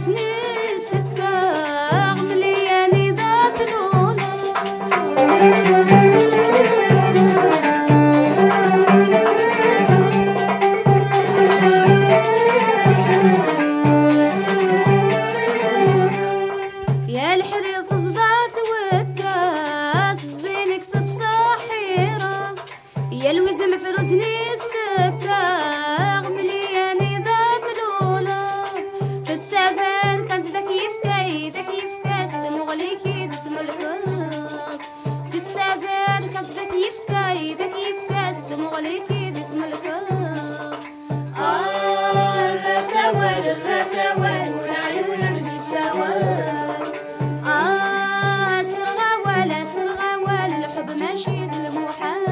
رزني السكاغ ملياني ذات لولا يا الحريق صدات والكاس زينك تتصاحيرة يا الوزم في رزني السكاغ ملياني ذات لولا تتابع كانت ذاك يفكاس تمغليكي تتملكك تتابع كانت ذاك يفكاس تمغليكي تتملكك الرشاوال والعيون من الشوال سرغوال الحب ماشي المحال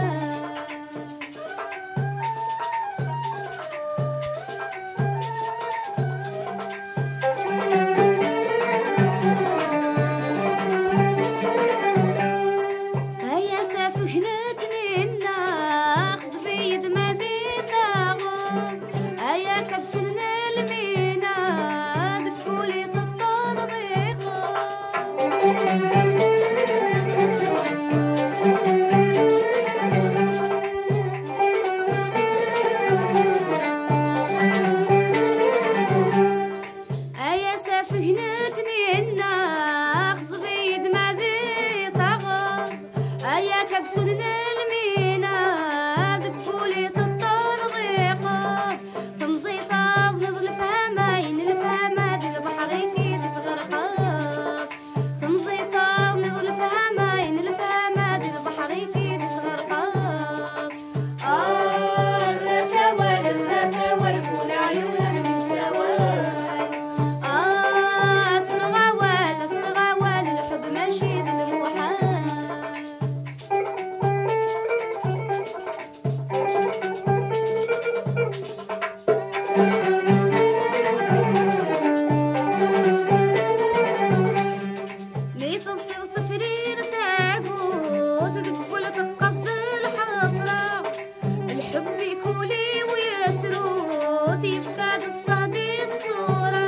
هيا سافو جنتني الناخذ بيد ما ذي ثاغر هيا كبسلنا المينا دكولي الطربيقة هيا سافو جنتني الناخذ بيد ما ذي ثاغر هيا كبسلنا المينا دكولي الطربيقة تمزيطة بنض الفهمين الفهمات البحر كي تتغرقط تمزيطة بنض الفهمين الفهمات البحر كي تتغرقط الرشاوال والعيون من الشوال سرغوال الحب ماشي المحال ميت تصير تفرير تاقوت تقول تقصد الحفرة الحب يكولي ويسروت يفكاد الصهدي الصورة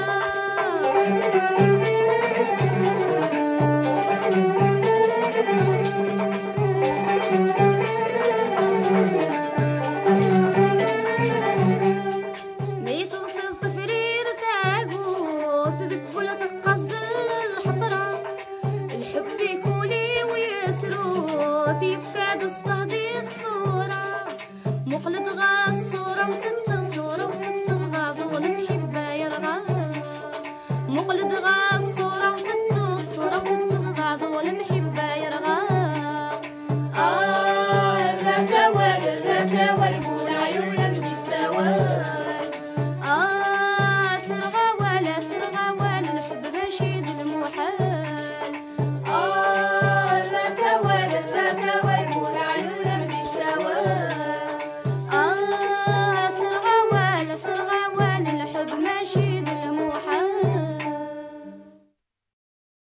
ميت تصير تفرير تاقوت تقول تقصد الحفرة الحب يكولي ويسروت يفكاد الصهدي الصورة مقلد غا الصورة وثت صورة وثت غا ظل محبة يرغى مقلد غا الصورة